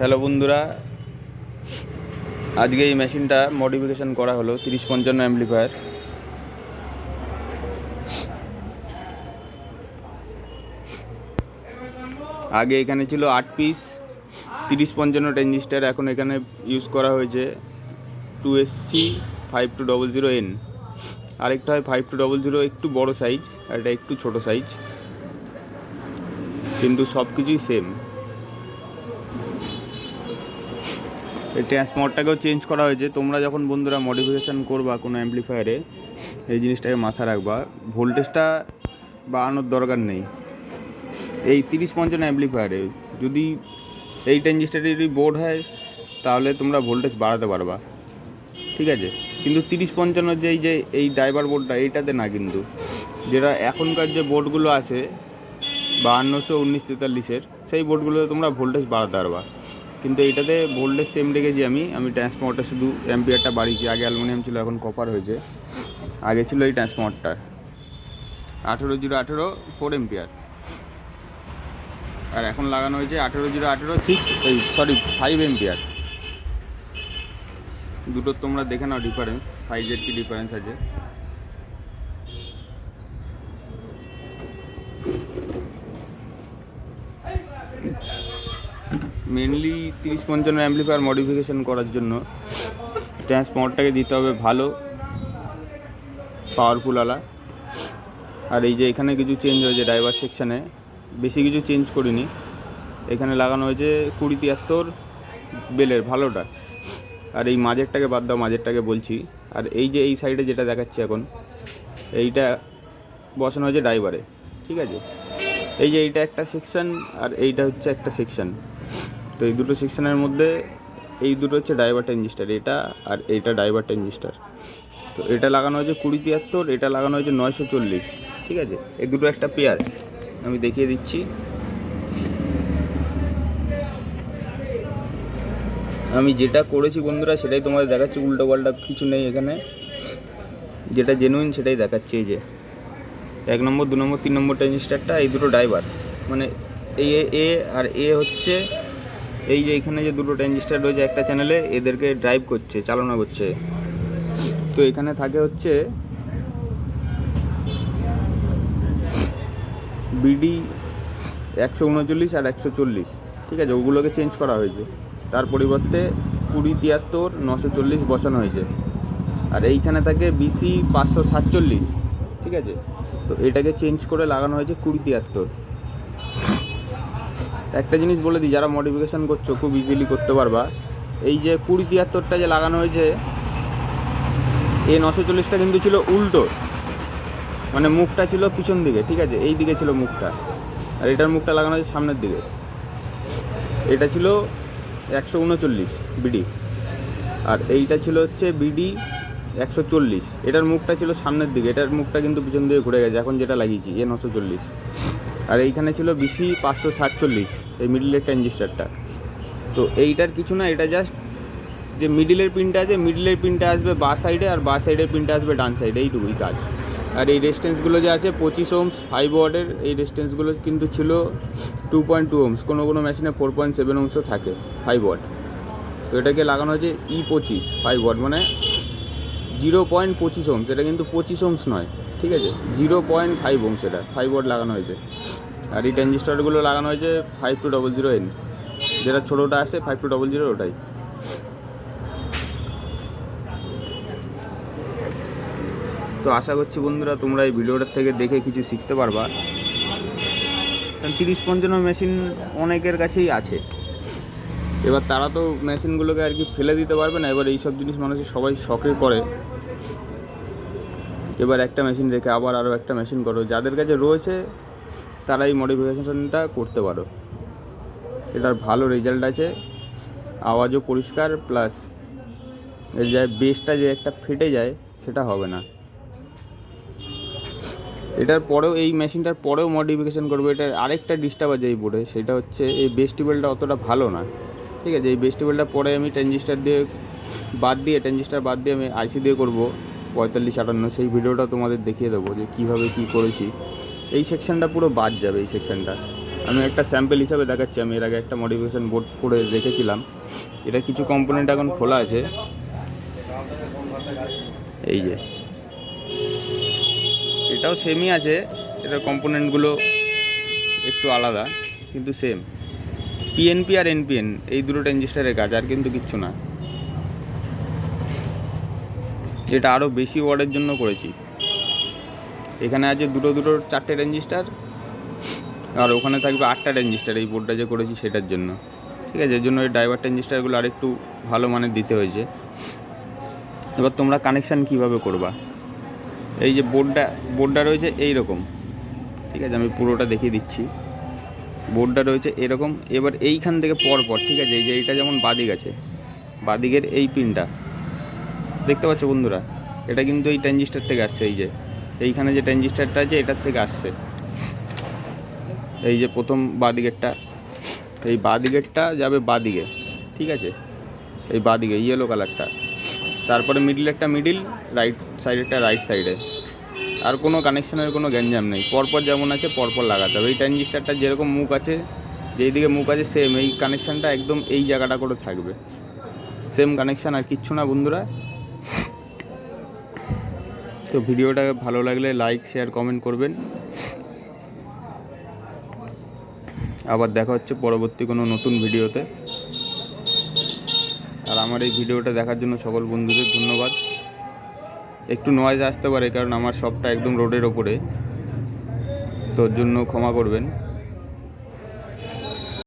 Hello বন্ধুরা, আজকে এই মেশিনটা মডিফিকেশান করা হলো 3055 অ্যাম্পলিফায়ার। আগে এখানে ছিল 8 পিস 3055 ট্রানজিস্টার, এখন এখানে ইউজ করা হয়েছে 2SC 5200N। আরেকটা হয় 5200, একটু বড় সাইজ, আর এটা একটু ছোট সাইজ, কিন্তু সব কিছুই সেম। এই ট্রান্সফর্মারটাকেও চেঞ্জ করা হয়েছে। তোমরা যখন বন্ধুরা মডিফিকেশান করবা কোনো অ্যাম্পলিফায়ারে, এই জিনিসটাকে মাথা রাখবা, ভোল্টেজটা বাড়ানোর দরকার নেই। এই 3055 অ্যাম্পলিফায়ারে যদি এই ট্রানজিস্টারেরই বোর্ড হয় তাহলে তোমরা ভোল্টেজ বাড়াতে পারবা, ঠিক আছে। কিন্তু 3055 যে এই ড্রাইভার বোর্ডটা, এইটাতে না। কিন্তু যেটা এখনকার যে বোর্ডগুলো আছে 5200, 1943-এর, সেই বোর্ডগুলোতে তোমরা ভোল্টেজ বাড়াতে পারবা। কিন্তু এইটাতে ভোল্টেজ সেম রেখেছি আমি ট্রান্সফর্মারটা শুধু অ্যাম্পিয়ারটা বাড়িয়েছি। আগে অ্যালুমিনিয়াম ছিল, এখন কপার হয়েছে। আগে ছিল এই ট্রান্সফর্মারটা 18018 4 এম্পিয়ার, আর এখন লাগানো হয়েছে 18018 5 এম্পিয়ার। দুটোর তোমরা দেখে নাও ডিফারেন্স, সাইজের কি ডিফারেন্স আছে। মেনলি 3055 অ্যাম্পলিফায়ার মডিফিকেশান করার জন্য ট্রান্সফর্মারটাকে দিতে হবে ভালো পাওয়ারফুলওয়ালা। আর এই যে এখানে কিছু চেঞ্জ হয়েছে ড্রাইভার সেকশানে, বেশি কিছু চেঞ্জ করিনি। এখানে লাগানো হয়েছে 2073 বেলের ভালোটা। আর এই মাঝেরটাকে বাদ দাও, মাঝেরটাকে বলছি। আর এই যে এই সাইডে যেটা দেখাচ্ছি এখন, এইটা বসানো হয়েছে ড্রাইভারে, ঠিক আছে। এই যে এইটা একটা সেকশান, আর এইটা হচ্ছে একটা সেকশান। তো এই দুটো সেকশানের মধ্যে এই দুটো হচ্ছে ড্রাইভার ট্রানজিস্টার, এটা আর এইটা ড্রাইভার ট্রানজিস্টার। তো এটা লাগানো হয়েছে 2073, এটা লাগানো হয়েছে 940, ঠিক আছে। এই দুটো একটা পেয়ার, আমি দেখিয়ে দিচ্ছি। আমি যেটা করেছি বন্ধুরা সেটাই তোমাদের দেখাচ্ছি, উল্টো পাল্টা কিছু নেই এখানে। যেটা জেনুইন সেটাই দেখাচ্ছি। এই যে 1 নম্বর, 2 নম্বর, 3 নম্বর ট্রানজিস্টারটা, এই দুটো ড্রাইভার, মানে এই এ আর এ হচ্ছে এই যে এখানে যে দুটো ট্রানজিস্টার রয়েছে একটা চ্যানেলে, এদেরকে ড্রাইভ করছে, চালনা করছে। তো এখানে থাকে হচ্ছে বিডি 139 আর 140, ঠিক আছে। ওগুলোকে চেঞ্জ করা হয়েছে, তার পরিবর্তে 2073 940 বসানো হয়েছে। আর এইখানে থাকে বিসি 547, ঠিক আছে। তো এটাকে চেঞ্জ করে লাগানো হয়েছে 2073। একটা জিনিস বলে দিই, যারা মডিফিকেশান করছো খুব ইজিলি করতে পারবা। এই যে 2073টা যে লাগানো হয়েছে, এই 940টা কিন্তু ছিল উল্টো, মানে মুখটা ছিল পিছন দিকে, ঠিক আছে। এই দিকে ছিল মুখটা, আর এটার মুখটা লাগানো হয়েছে সামনের দিকে। এটা ছিল 139 বিডি, আর এইটা ছিল হচ্ছে বিডি 140। এটার মুখটা ছিল সামনের দিকে, এটার মুখটা কিন্তু পিছন দিকে ঘুরে গেছে এখন যেটা লাগিয়েছি, এ 940। আর এইখানে ছিল বিসি 547, এই মিডিলের ট্রানজিস্টারটা। তো এইটার কিছু না, এটা জাস্ট যে মিডিলের পিনটা আছে, মিডিলের পিনটা আসবে বা সাইডে, আর বা সাইডের পিনটা আসবে ডান সাইডে, এইটুকুই কাজ। আর এই রেজিস্ট্যান্সগুলো যে আছে 25 ওহমস 5 ওয়াটের, এই রেজিস্ট্যান্সগুলো কিন্তু ছিল 2.2 ওহমস, কোনো মেশিনে 4.7 ওহমসও থাকে 5 ওয়াট। তো এটাকে লাগানো হয়েছে E25 5 ওয়াট, মানে 0.25 ওহমস। এটা কিন্তু 25 ওহমস নয়, ঠিক আছে, 0.5 ওহমস, এটা 5 ওয়াট লাগানো হয়েছে। আর এই ট্রানজিস্টারগুলো লাগানো হয়েছে 5200N, যেটা ছোটোটা আসে 5200, ওটাই। তো আশা করছি বন্ধুরা তোমরা এই ভিডিওটার থেকে দেখে কিছু শিখতে পারবা। কারণ 3055 মেশিন অনেকের কাছেই আছে, এবার তারা তো মেশিনগুলোকে আর কি ফেলে দিতে পারবে না। এবার এইসব জিনিস মানুষের সবাই শখে করে, এবার একটা মেশিন রেখে আবার আরও একটা মেশিন করো। যাদের কাছে রয়েছে তারা এই মডিফিকেশানটা করতে পারো, এটার ভালো রেজাল্ট আছে, আওয়াজও পরিষ্কার, প্লাস এর যে বেসটা যে একটা ফেটে যায় সেটা হবে না। এটার পরেও, এই মেশিনটার পরেও মডিফিকেশান করবো। এটার আরেকটা ডিস্টার্ব আছে এই বোর্ডে, সেটা হচ্ছে এই বেস টিউবেলটা অতটা ভালো না, ঠিক আছে। এই বেস টিউবেলটা পরে আমি ট্রানজিস্টার বাদ দিয়ে আমি আইসি দিয়ে করবো 4558, সেই ভিডিওটা তোমাদের দেখিয়ে দেবো যে কীভাবে কী করেছি। এই সেকশানটা পুরো বাদ যাবে, এই সেকশানটা। আমি একটা স্যাম্পল হিসাবে দেখাচ্ছি। আমি এর আগে একটা মডিফিকেশান বোর্ড করে রেখেছিলাম। এটা কিছু কম্পোনেন্ট এখন খোলা আছে, এই যে এটাও সেমই আছে, এটার কম্পোনেন্টগুলো একটু আলাদা কিন্তু সেম। পিএনপি আর এনপিএন এই দুটো ট্রানজিস্টারের কাজ, আর কিন্তু কিচ্ছু না। এটা আরও বেশি ওয়ার্ডের জন্য করেছি। এখানে আছে দুটো 4টে ট্রানজিস্টার, আর ওখানে থাকবে 8টা ট্রানজিস্টার এই বোর্ডটা যে করেছি সেটার জন্য। ঠিক আছে, এর জন্য এই ড্রাইভার ট্রানজিস্টারগুলো আরেকটু ভালো মানের দিতে হয়েছে। এবার তোমরা কানেকশান কীভাবে করবা, এই যে বোর্ডটা রয়েছে এই রকম। ঠিক আছে, আমি পুরোটা দেখিয়ে দিচ্ছি। বোর্ডটা রয়েছে এরকম। এবার এইখান থেকে পরপর, ঠিক আছে, এই যে এইটা যেমন বাদিক আছে, বাদিকের এই পিনটা দেখতে পাচ্ছ বন্ধুরা, এটা কিন্তু এই ট্রানজিস্টার থেকে আসছে। এই যে এইখানে যে ট্রানজিস্টারটা আছে এটার থেকে আসছে। এই যে প্রথম বাদিকেরটা, এই বাদিকেরটা যাবে বাদিকে, ঠিক আছে, এই বাদিকে ইয়েলো কালারটা। তারপরে মিডিলেরটা মিডিল, রাইট সাইডেরটা রাইট সাইডে। আর কোনো কানেকশানের কোনো গ্যাঞ্জাম নেই, পরপর যেমন আছে পরপর লাগাতে হবে। এই ট্রানজিস্টারটা যেরকম মুখ আছে, যেই দিকে মুখ আছে সেম এই কানেকশানটা একদম এই জায়গাটা করে থাকবে, সেম কানেকশান, আর কিচ্ছু না বন্ধুরা। তো ভিডিওটা ভালো লাগলে লাইক শেয়ার কমেন্ট করবেন। আবার দেখা হচ্ছে পরবর্তী কোনো নতুন ভিডিওতে। আর আমার এই ভিডিওটা দেখার জন্য সকল বন্ধুদের ধন্যবাদ। একটু নয়েজ আসতে পারে কারণ আমার শপটা একদম রোডের ওপরে, তোর জন্য ক্ষমা করবেন।